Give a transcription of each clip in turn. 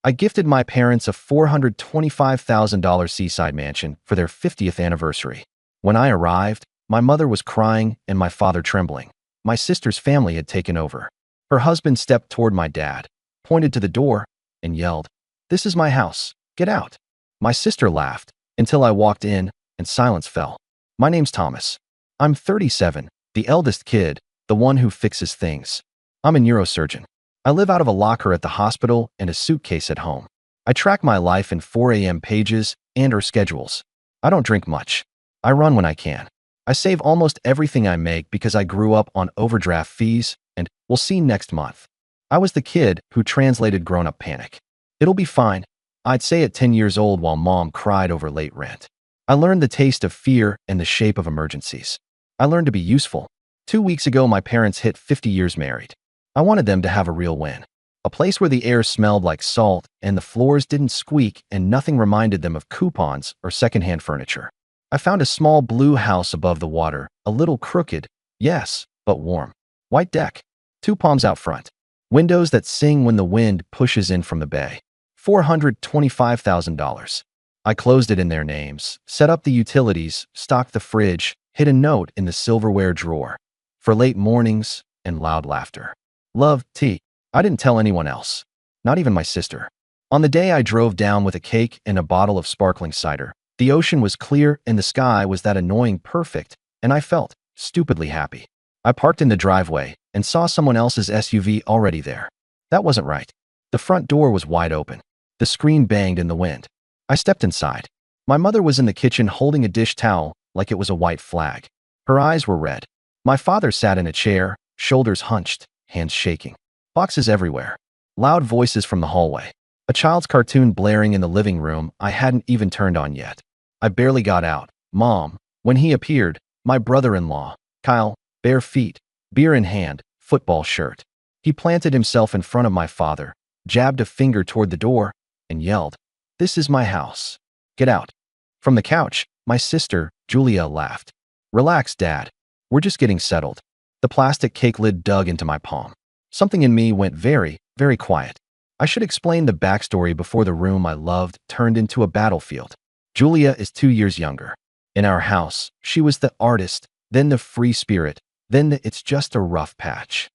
I gifted my parents a $425,000 seaside mansion for their 50th anniversary. When I arrived, my mother was crying and my father trembling. My sister's family had taken over. Her husband stepped toward my dad, pointed to the door, and yelled, "This is my house. Get out." My sister laughed until I walked in and silence fell. My name's Thomas. I'm 37, the eldest kid, the one who fixes things. I'm a neurosurgeon. I live out of a locker at the hospital and a suitcase at home. I track my life in 4 a.m. pages and/or schedules. I don't drink much. I run when I can. I save almost everything I make because I grew up on overdraft fees and we'll see next month. I was the kid who translated grown-up panic. It'll be fine, I'd say at 10 years old while mom cried over late rent. I learned the taste of fear and the shape of emergencies. I learned to be useful. 2 weeks ago, my parents hit 50 years married. I wanted them to have a real win. A place where the air smelled like salt and the floors didn't squeak and nothing reminded them of coupons or secondhand furniture. I found a small blue house above the water, a little crooked, yes, but warm. White deck, 2 palms out front. Windows that sing when the wind pushes in from the bay. $425,000. I closed it in their names, set up the utilities, stocked the fridge, hid a note in the silverware drawer. For late mornings and loud laughter. Love, T. I didn't tell anyone else. Not even my sister. On the day I drove down with a cake and a bottle of sparkling cider, the ocean was clear and the sky was that annoying perfect, and I felt stupidly happy. I parked in the driveway and saw someone else's SUV already there. That wasn't right. The front door was wide open. The screen banged in the wind. I stepped inside. My mother was in the kitchen holding a dish towel like it was a white flag. Her eyes were red. My father sat in a chair, shoulders hunched, hands shaking. Boxes everywhere. Loud voices from the hallway. A child's cartoon blaring in the living room I hadn't even turned on yet. I barely got out. Mom. When he appeared, my brother-in-law, Kyle, bare feet, beer in hand, football shirt. He planted himself in front of my father, jabbed a finger toward the door, and yelled, "This is my house. Get out." From the couch, my sister, Julia, laughed. "Relax, Dad. We're just getting settled." The plastic cake lid dug into my palm. Something in me went very, very quiet. I should explain the backstory before the room I loved turned into a battlefield. Julia is 2 years younger. In our house, she was the artist, then the free spirit, then the "it's just a rough patch."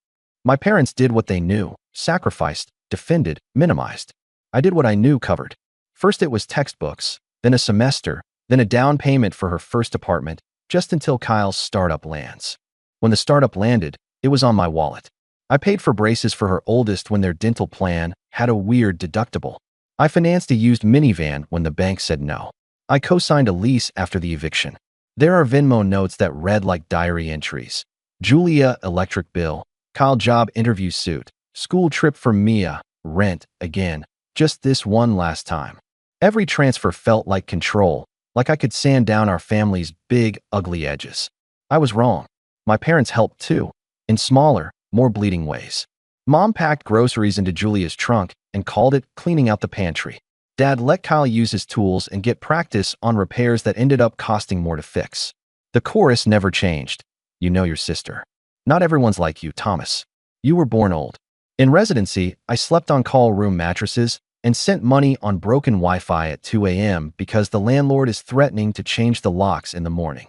My parents did what they knew, sacrificed, defended, minimized. I did what I knew covered. First it was textbooks, then a semester, then a down payment for her first apartment, just until Kyle's startup lands. When the startup landed, it was on my wallet. I paid for braces for her oldest when their dental plan had a weird deductible. I financed a used minivan when the bank said no. I co-signed a lease after the eviction. There are Venmo notes that read like diary entries. Julia electric bill, Kyle job interview suit, school trip for Mia, rent, again, just this one last time. Every transfer felt like control, like I could sand down our family's big, ugly edges. I was wrong. My parents helped too, in smaller, more bleeding ways. Mom packed groceries into Julia's trunk and called it cleaning out the pantry. Dad let Kyle use his tools and get practice on repairs that ended up costing more to fix. The chorus never changed. You know your sister. Not everyone's like you, Thomas. You were born old. In residency, I slept on call room mattresses and sent money on broken Wi-Fi at 2 a.m. because the landlord is threatening to change the locks in the morning.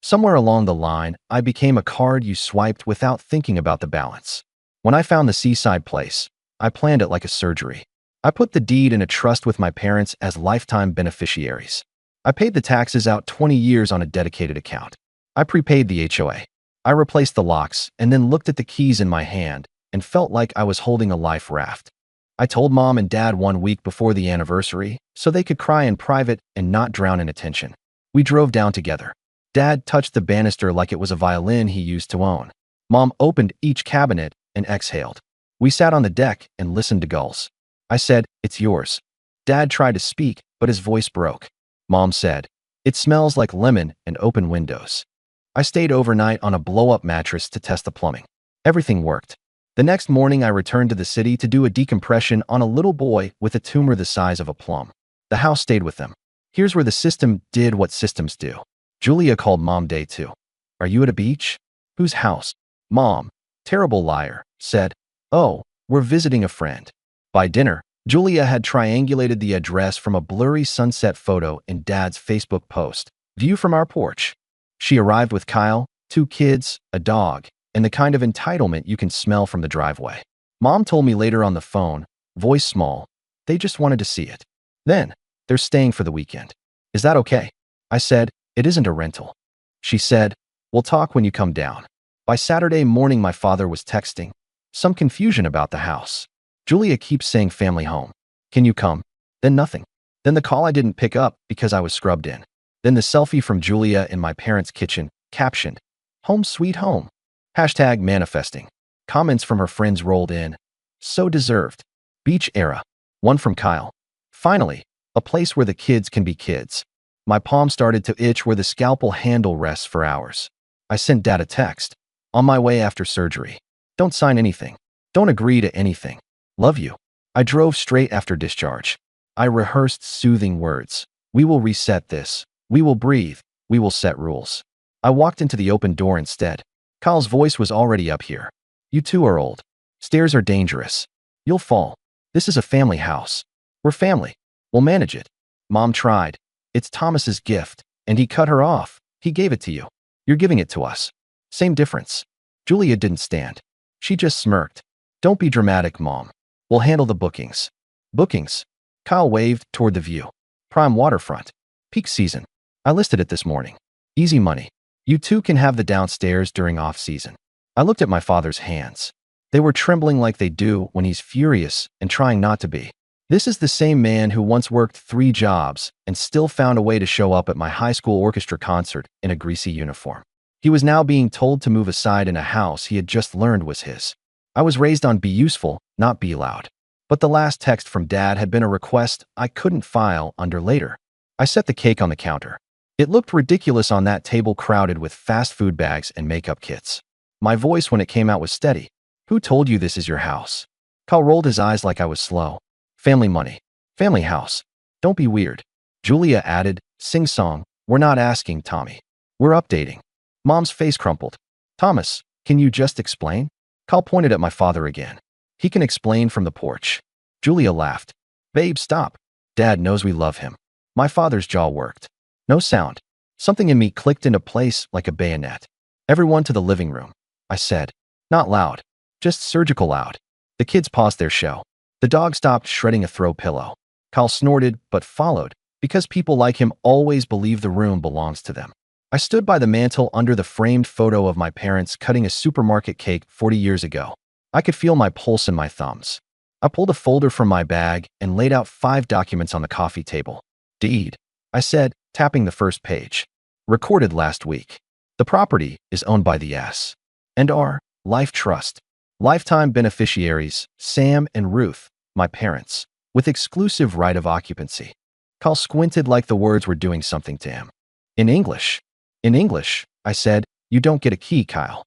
Somewhere along the line, I became a card you swiped without thinking about the balance. When I found the Seaside place, I planned it like a surgery. I put the deed in a trust with my parents as lifetime beneficiaries. I paid the taxes out 20 years on a dedicated account. I prepaid the HOA. I replaced the locks and then looked at the keys in my hand and felt like I was holding a life raft. I told Mom and Dad 1 week before the anniversary so they could cry in private and not drown in attention. We drove down together. Dad touched the banister like it was a violin he used to own. Mom opened each cabinet and exhaled. We sat on the deck and listened to gulls. I said, "It's yours." Dad tried to speak, but his voice broke. Mom said, "It smells like lemon and open windows." I stayed overnight on a blow-up mattress to test the plumbing. Everything worked. The next morning, I returned to the city to do a decompression on a little boy with a tumor the size of a plum. The house stayed with them. Here's where the system did what systems do. Julia called Mom day 2. "Are you at a beach?" "Whose house?" Mom, terrible liar, said, "Oh, we're visiting a friend." By dinner, Julia had triangulated the address from a blurry sunset photo in Dad's Facebook post. View from our porch. She arrived with Kyle, 2 kids, a dog, and the kind of entitlement you can smell from the driveway. Mom told me later on the phone, voice small, they just wanted to see it. Then, they're staying for the weekend. Is that okay? I said, it isn't a rental. She said, we'll talk when you come down. By Saturday morning, my father was texting. Some confusion about the house. Julia keeps saying family home. Can you come? Then nothing. Then the call I didn't pick up because I was scrubbed in. Then the selfie from Julia in my parents' kitchen, captioned, home sweet home. Hashtag manifesting. Comments from her friends rolled in. So deserved. Beach era. One from Kyle. Finally, a place where the kids can be kids. My palm started to itch where the scalpel handle rests for hours. I sent Dad a text. On my way after surgery. Don't sign anything. Don't agree to anything. Love you. I drove straight after discharge. I rehearsed soothing words. We will reset this. We will breathe. We will set rules. I walked into the open door instead. Kyle's voice was already up here. You two are old. Stairs are dangerous. You'll fall. This is a family house. We're family. We'll manage it. Mom tried. It's Thomas's gift, and he cut her off. He gave it to you. You're giving it to us. Same difference. Julia didn't stand. She just smirked. Don't be dramatic, Mom. We'll handle the bookings. Bookings? Kyle waved toward the view. Prime waterfront. Peak season. I listed it this morning. Easy money. You two can have the downstairs during off-season. I looked at my father's hands. They were trembling like they do when he's furious and trying not to be. This is the same man who once worked 3 jobs and still found a way to show up at my high school orchestra concert in a greasy uniform. He was now being told to move aside in a house he had just learned was his. I was raised on be useful, not be loud. But the last text from Dad had been a request I couldn't file under later. I set the cake on the counter. It looked ridiculous on that table crowded with fast food bags and makeup kits. My voice when it came out was steady. Who told you this is your house? Kyle rolled his eyes like I was slow. Family money. Family house. Don't be weird. Julia added, sing-song, we're not asking, Tommy. We're updating. Mom's face crumpled. Thomas, can you just explain? Kyle pointed at my father again. He can explain from the porch. Julia laughed. Babe, stop. Dad knows we love him. My father's jaw worked. No sound. Something in me clicked into place like a bayonet. Everyone to the living room. I said. Not loud. Just surgical loud. The kids paused their show. The dog stopped shredding a throw pillow. Kyle snorted, but followed, because people like him always believe the room belongs to them. I stood by the mantel under the framed photo of my parents cutting a supermarket cake 40 years ago. I could feel my pulse in my thumbs. I pulled a folder from my bag and laid out 5 documents on the coffee table. Deed, I said, tapping the first page. Recorded last week. The property is owned by the S. and R. Life Trust. Lifetime beneficiaries, Sam and Ruth, my parents, with exclusive right of occupancy. Kyle squinted like the words were doing something to him. In English. In English, I said, you don't get a key, Kyle.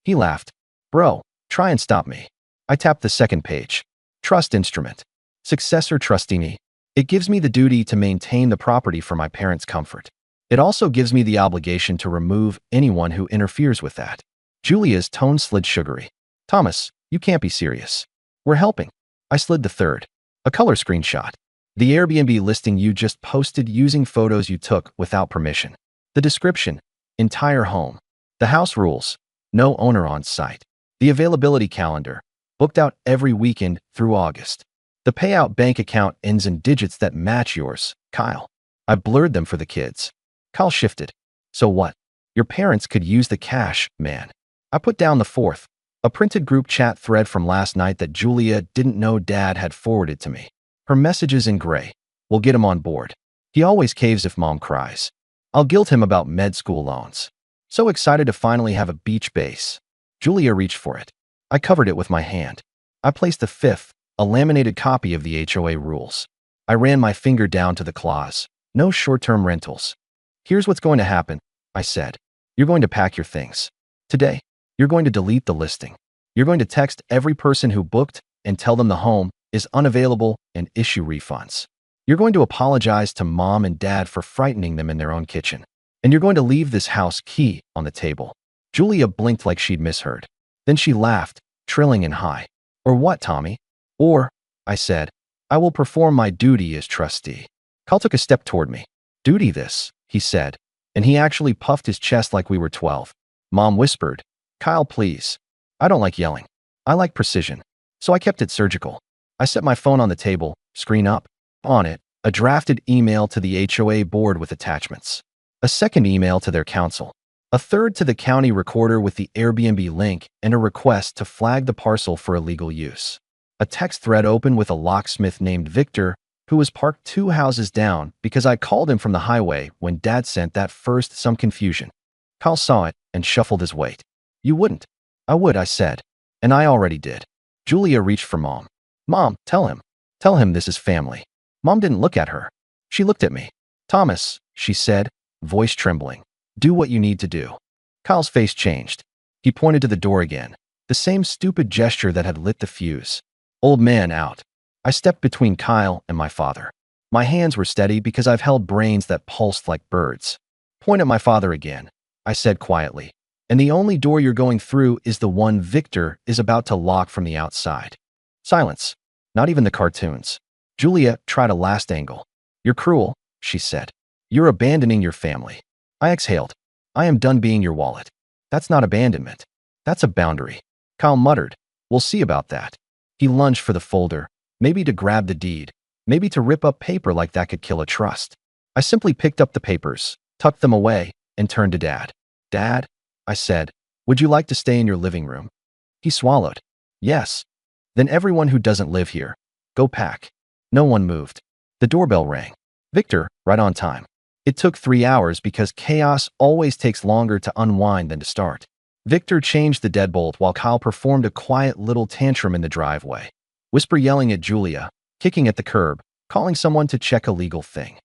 He laughed. Bro, try and stop me. I tapped the second page. Trust instrument. Successor trustee. It gives me the duty to maintain the property for my parents' comfort. It also gives me the obligation to remove anyone who interferes with that. Julia's tone slid sugary. Thomas, you can't be serious. We're helping. I slid the third. A color screenshot. The Airbnb listing you just posted using photos you took without permission. The description. Entire home. The house rules. No owner on site. The availability calendar. Booked out every weekend through August. The payout bank account ends in digits that match yours, Kyle. I blurred them for the kids. Kyle shifted. So what? Your parents could use the cash, man. I put down the fourth. A printed group chat thread from last night that Julia didn't know Dad had forwarded to me. Her messages in gray. We'll get him on board. He always caves if Mom cries. I'll guilt him about med school loans. So excited to finally have a beach base. Julia reached for it. I covered it with my hand. I placed the fifth, a laminated copy of the HOA rules. I ran my finger down to the clause. No short-term rentals. Here's what's going to happen, I said. You're going to pack your things. Today, you're going to delete the listing. You're going to text every person who booked and tell them the home is unavailable and issue refunds. You're going to apologize to Mom and Dad for frightening them in their own kitchen. And you're going to leave this house key on the table. Julia blinked like she'd misheard. Then she laughed, trilling and high. Or what, Tommy? Or, I said, I will perform my duty as trustee. Kyle took a step toward me. Duty this, he said, and he actually puffed his chest like we were 12. Mom whispered, Kyle, please. I don't like yelling. I like precision. So I kept it surgical. I set my phone on the table, screen up. On it, a drafted email to the HOA board with attachments. A second email to their council. A third to the county recorder with the Airbnb link and a request to flag the parcel for illegal use. A text thread open with a locksmith named Victor, who was parked 2 houses down because I called him from the highway when Dad sent that first some confusion. Kyle saw it and shuffled his weight. You wouldn't. I would, I said. And I already did. Julia reached for Mom. Mom, tell him. Tell him this is family. Mom didn't look at her. She looked at me. Thomas, she said, voice trembling. Do what you need to do. Kyle's face changed. He pointed to the door again. The same stupid gesture that had lit the fuse. Old man out. I stepped between Kyle and my father. My hands were steady because I've held brains that pulsed like birds. Point at my father again, I said quietly. And the only door you're going through is the one Victor is about to lock from the outside. Silence. Not even the cartoons. Julia tried a last angle. You're cruel, she said. You're abandoning your family. I exhaled. I am done being your wallet. That's not abandonment. That's a boundary. Kyle muttered. We'll see about that. He lunged for the folder, maybe to grab the deed, maybe to rip up paper like that could kill a trust. I simply picked up the papers, tucked them away, and turned to Dad. Dad, I said, would you like to stay in your living room? He swallowed. Yes. Then everyone who doesn't live here, go pack. No one moved. The doorbell rang. Victor, right on time. It took 3 hours because chaos always takes longer to unwind than to start. Victor changed the deadbolt while Kyle performed a quiet little tantrum in the driveway. Whisper yelling at Julia, kicking at the curb, calling someone to check a legal thing.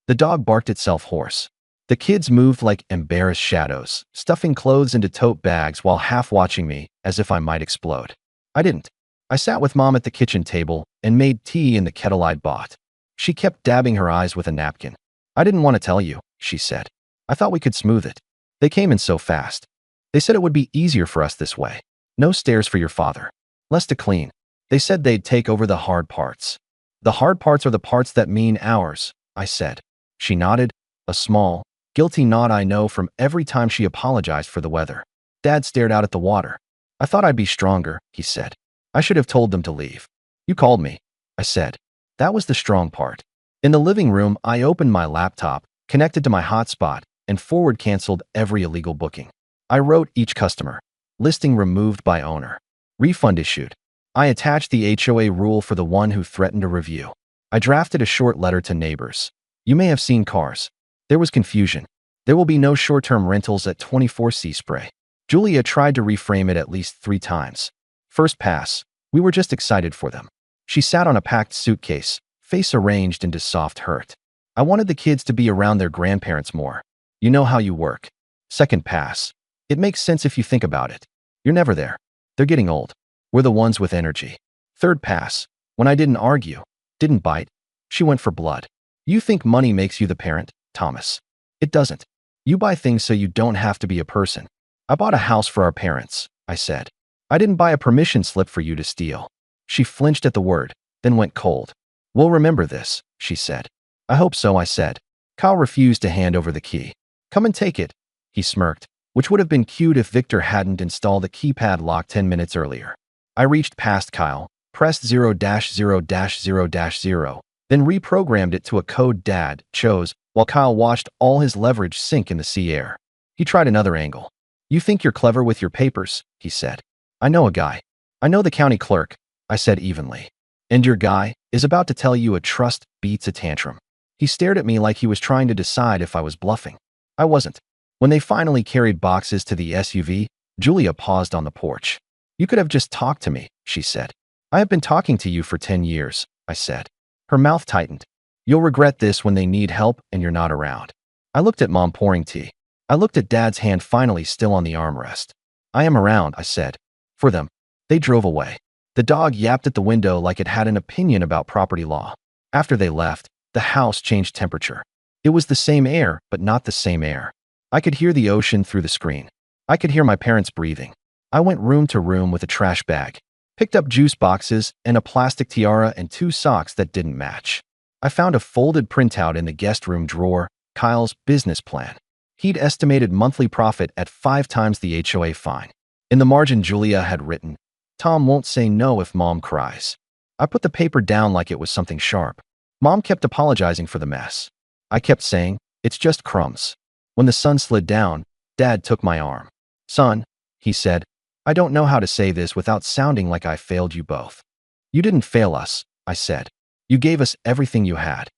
The dog barked itself hoarse. The kids moved like embarrassed shadows, stuffing clothes into tote bags while half watching me as if I might explode. I didn't. I sat with Mom at the kitchen table and made tea in the kettle I'd bought. She kept dabbing her eyes with a napkin. I didn't want to tell you, she said. I thought we could smooth it. They came in so fast. They said it would be easier for us this way. No stairs for your father. Less to clean. They said they'd take over the hard parts. The hard parts are the parts that mean ours, I said. She nodded, a small, guilty nod I know from every time she apologized for the weather. Dad stared out at the water. I thought I'd be stronger, he said. I should have told them to leave. You called me, I said. That was the strong part. In the living room, I opened my laptop, connected to my hotspot, and forward canceled every illegal booking. I wrote each customer. Listing removed by owner. Refund issued. I attached the HOA rule for the one who threatened a review. I drafted a short letter to neighbors. You may have seen cars. There was confusion. There will be no short-term rentals at 24 Seaside. Julia tried to reframe it at least 3 times. First pass. We were just excited for them. She sat on a packed suitcase, face arranged into soft hurt. I wanted the kids to be around their grandparents more. You know how you work. Second pass. It makes sense if you think about it. You're never there. They're getting old. We're the ones with energy. Third pass. When I didn't argue, didn't bite, she went for blood. You think money makes you the parent, Thomas. It doesn't. You buy things so you don't have to be a person. I bought a house for our parents, I said. I didn't buy a permission slip for you to steal. She flinched at the word, then went cold. We'll remember this, she said. I hope so, I said. Kyle refused to hand over the key. Come and take it, he smirked, which would have been cute if Victor hadn't installed a keypad lock 10 minutes earlier. I reached past Kyle, pressed 0-0-0-0, then reprogrammed it to a code Dad chose while Kyle watched all his leverage sink in the sea air. He tried another angle. You think you're clever with your papers, he said. I know a guy. I know the county clerk, I said evenly. And your guy is about to tell you a trust beats a tantrum. He stared at me like he was trying to decide if I was bluffing. I wasn't. When they finally carried boxes to the SUV, Julia paused on the porch. You could have just talked to me, she said. I have been talking to you for 10 years, I said. Her mouth tightened. You'll regret this when they need help and you're not around. I looked at Mom pouring tea. I looked at Dad's hand finally still on the armrest. I am around, I said. For them. They drove away. The dog yapped at the window like it had an opinion about property law. After they left, the house changed temperature. It was the same air, but not the same air. I could hear the ocean through the screen. I could hear my parents breathing. I went room to room with a trash bag. Picked up juice boxes and a plastic tiara and 2 socks that didn't match. I found a folded printout in the guest room drawer, Kyle's business plan. He'd estimated monthly profit at 5 times the HOA fine. In the margin, Julia had written, "Tom won't say no if Mom cries." I put the paper down like it was something sharp. Mom kept apologizing for the mess. I kept saying, "It's just crumbs." When the sun slid down, Dad took my arm. "Son," he said, "I don't know how to say this without sounding like I failed you both." "You didn't fail us," I said. "You gave us everything you had.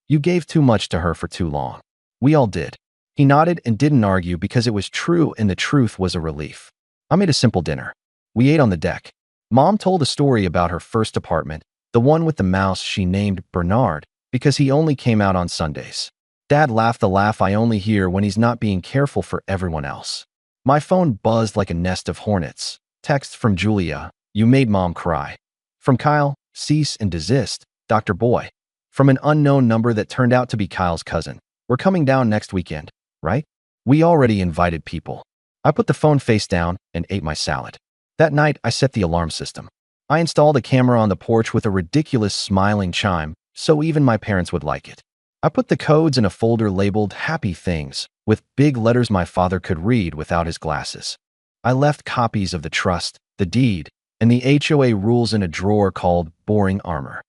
You gave too much to her for too long." "We all did." He nodded and didn't argue because it was true and the truth was a relief. I made a simple dinner. We ate on the deck. Mom told a story about her first apartment, the one with the mouse she named Bernard because he only came out on Sundays. Dad laughed the laugh I only hear when he's not being careful for everyone else. My phone buzzed like a nest of hornets. Text from Julia, "You made Mom cry." From Kyle, "Cease and desist, Dr. Boy." From an unknown number that turned out to be Kyle's cousin, "We're coming down next weekend, right?" We already invited people. I put the phone face down and ate my salad. That night, I set the alarm system. I installed a camera on the porch with a ridiculous smiling chime, so even my parents would like it. I put the codes in a folder labeled "Happy Things" with big letters my father could read without his glasses. I left copies of the trust, the deed, and the HOA rules in a drawer called "Boring Armor."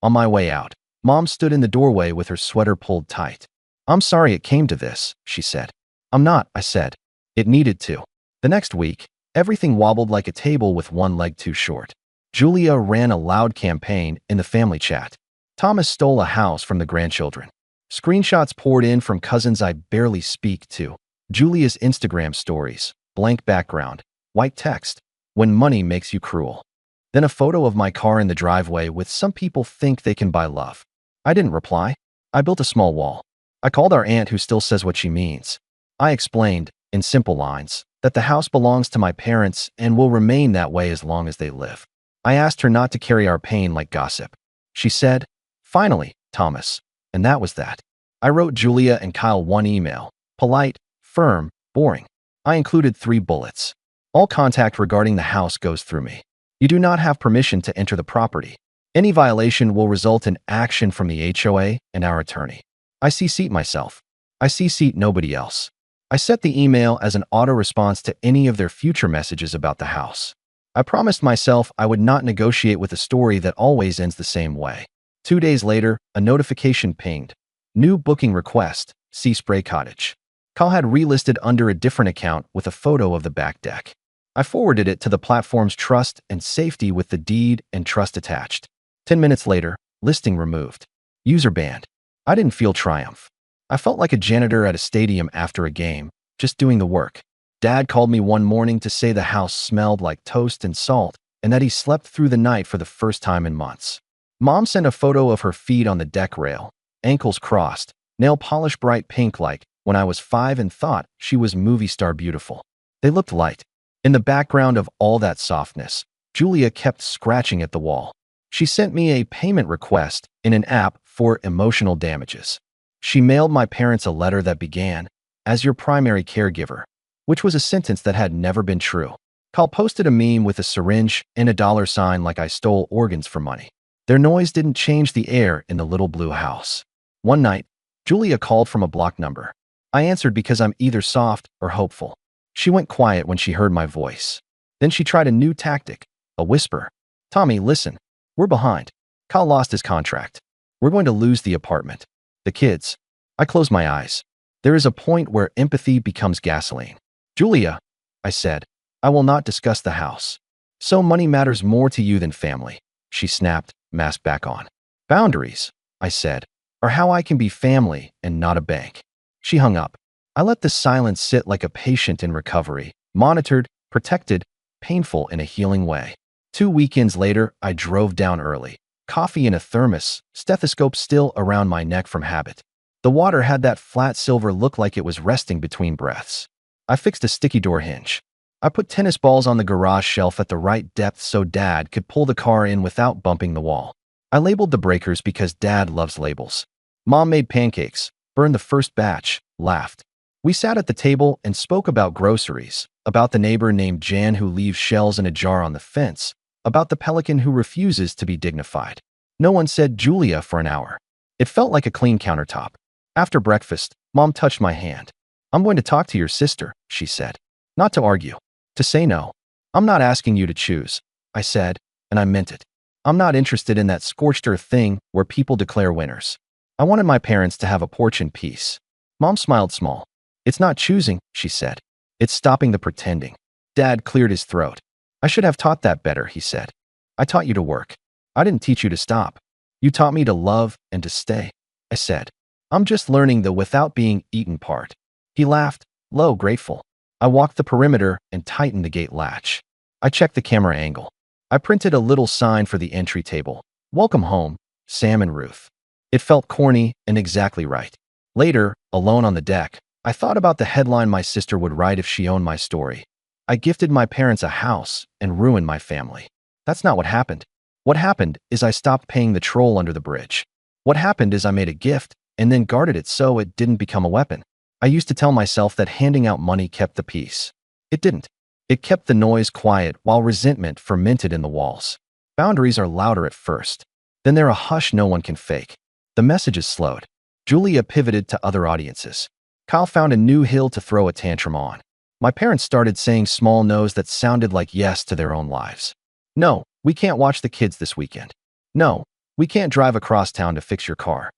On my way out, Mom stood in the doorway with her sweater pulled tight. "I'm sorry it came to this," she said. "I'm not," I said. "It needed to." The next week, everything wobbled like a table with one leg too short. Julia ran a loud campaign in the family chat. Thomas stole a house from the grandchildren. Screenshots poured in from cousins I barely speak to. Julia's Instagram stories, blank background, white text, "When money makes you cruel." Then a photo of my car in the driveway with "Some people think they can buy love." I didn't reply. I built a small wall. I called our aunt who still says what she means. I explained, in simple lines, that the house belongs to my parents and will remain that way as long as they live. I asked her not to carry our pain like gossip. She said, "Finally, Thomas." And that was that. I wrote Julia and Kyle one email. Polite, firm, boring. I included 3 bullets. All contact regarding the house goes through me. You do not have permission to enter the property. Any violation will result in action from the HOA and our attorney. I CC'd myself. I CC'd nobody else. I set the email as an auto-response to any of their future messages about the house. I promised myself I would not negotiate with a story that always ends the same way. 2 days later, a notification pinged. "New booking request, Sea Spray Cottage." Kyle had relisted under a different account with a photo of the back deck. I forwarded it to the platform's trust and safety with the deed and trust attached. 10 minutes later, listing removed. User banned. I didn't feel triumph. I felt like a janitor at a stadium after a game, just doing the work. Dad called me one morning to say the house smelled like toast and salt and that he slept through the night for the first time in months. Mom sent a photo of her feet on the deck rail, ankles crossed, nail polish bright pink like when I was 5 and thought she was movie star beautiful. They looked light. In the background of all that softness, Julia kept scratching at the wall. She sent me a payment request in an app for emotional damages. She mailed my parents a letter that began, "As your primary caregiver," which was a sentence that had never been true. Kyle posted a meme with a syringe and a $sign like I stole organs for money. Their noise didn't change the air in the little blue house. One night, Julia called from a blocked number. I answered because I'm either soft or hopeful. She went quiet when she heard my voice. Then she tried a new tactic, a whisper. "Tommy, listen. We're behind. Kyle lost his contract. We're going to lose the apartment. The kids." I closed my eyes. There is a point where empathy becomes gasoline. "Julia," I said, "I will not discuss the house." "So money matters more to you than family," she snapped, mask back on. "Boundaries," I said, "are how I can be family and not a bank." She hung up. I let the silence sit like a patient in recovery, monitored, protected, painful in a healing way. 2 weekends later, I drove down early. Coffee in a thermos, stethoscope still around my neck from habit. The water had that flat silver look like it was resting between breaths. I fixed a sticky door hinge. I put tennis balls on the garage shelf at the right depth so Dad could pull the car in without bumping the wall. I labeled the breakers because Dad loves labels. Mom made pancakes, burned the first batch, laughed. We sat at the table and spoke about groceries, about the neighbor named Jan who leaves shells in a jar on the fence, about the pelican who refuses to be dignified. No one said Julia for an hour. It felt like a clean countertop. After breakfast, Mom touched my hand. I'm going to talk to your sister, she said. Not to argue. To say no. I'm not asking you to choose, I said, and I meant it. I'm not interested in that scorched earth thing where people declare winners. I wanted my parents to have a porch in peace. Mom smiled small. It's not choosing, she said. It's stopping the pretending. Dad cleared his throat. I should have taught that better, he said. I taught you to work. I didn't teach you to stop. You taught me to love and to stay, I said. I'm just learning the without being eaten part. He laughed, low, grateful. I walked the perimeter and tightened the gate latch. I checked the camera angle. I printed a little sign for the entry table. Welcome home, Sam and Ruth. It felt corny and exactly right. Later, alone on the deck, I thought about the headline my sister would write if she owned my story. I gifted my parents a house and ruined my family. That's not what happened. What happened is I stopped paying the troll under the bridge. What happened is I made a gift and then guarded it so it didn't become a weapon. I used to tell myself that handing out money kept the peace. It didn't. It kept the noise quiet while resentment fermented in the walls. Boundaries are louder at first. Then they're a hush no one can fake. The messages slowed. Julia pivoted to other audiences. Kyle found a new hill to throw a tantrum on. My parents started saying small no's that sounded like yes to their own lives. No, we can't watch the kids this weekend. No, we can't drive across town to fix your car.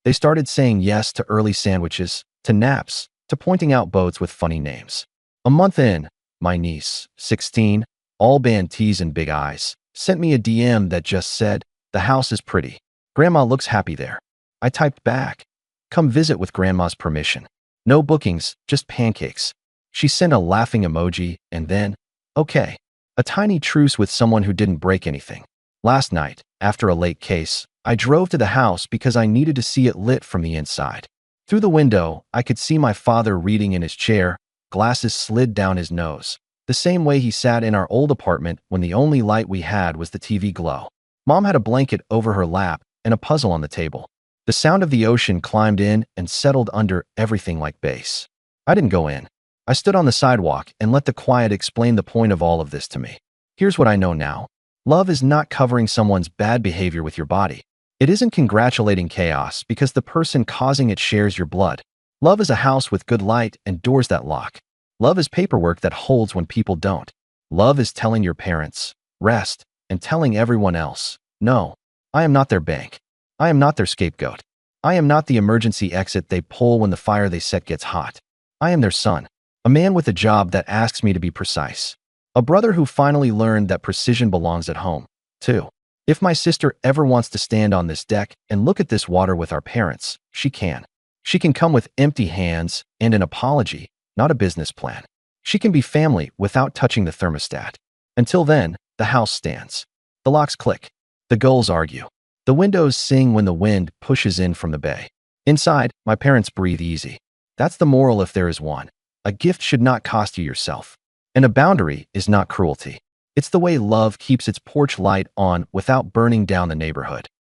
They started saying yes to early sandwiches, to naps, to pointing out boats with funny names. A month in, my niece, 16, all band tees and big eyes, sent me a DM that just said, "The house is pretty. Grandma looks happy there." I typed back, "Come visit with Grandma's permission." No bookings, just pancakes. She sent a laughing emoji and then, okay. A tiny truce with someone who didn't break anything. Last night, after a late case, I drove to the house because I needed to see it lit from the inside. Through the window, I could see my father reading in his chair, glasses slid down his nose, the same way he sat in our old apartment when the only light we had was the TV glow. Mom had a blanket over her lap and a puzzle on the table. The sound of the ocean climbed in and settled under everything like bass. I didn't go in. I stood on the sidewalk and let the quiet explain the point of all of this to me. Here's what I know now. Love is not covering someone's bad behavior with your body. It isn't congratulating chaos because the person causing it shares your blood. Love is a house with good light and doors that lock. Love is paperwork that holds when people don't. Love is telling your parents, rest, and telling everyone else, no, I am not their bank. I am not their scapegoat. I am not the emergency exit they pull when the fire they set gets hot. I am their son, a man with a job that asks me to be precise. A brother who finally learned that precision belongs at home, too. If my sister ever wants to stand on this deck and look at this water with our parents, she can. She can come with empty hands and an apology, not a business plan. She can be family without touching the thermostat. Until then, the house stands. The locks click. The gulls argue. The windows sing when the wind pushes in from the bay. Inside, my parents breathe easy. That's the moral if there is one. A gift should not cost you yourself. And a boundary is not cruelty. It's the way love keeps its porch light on without burning down the neighborhood.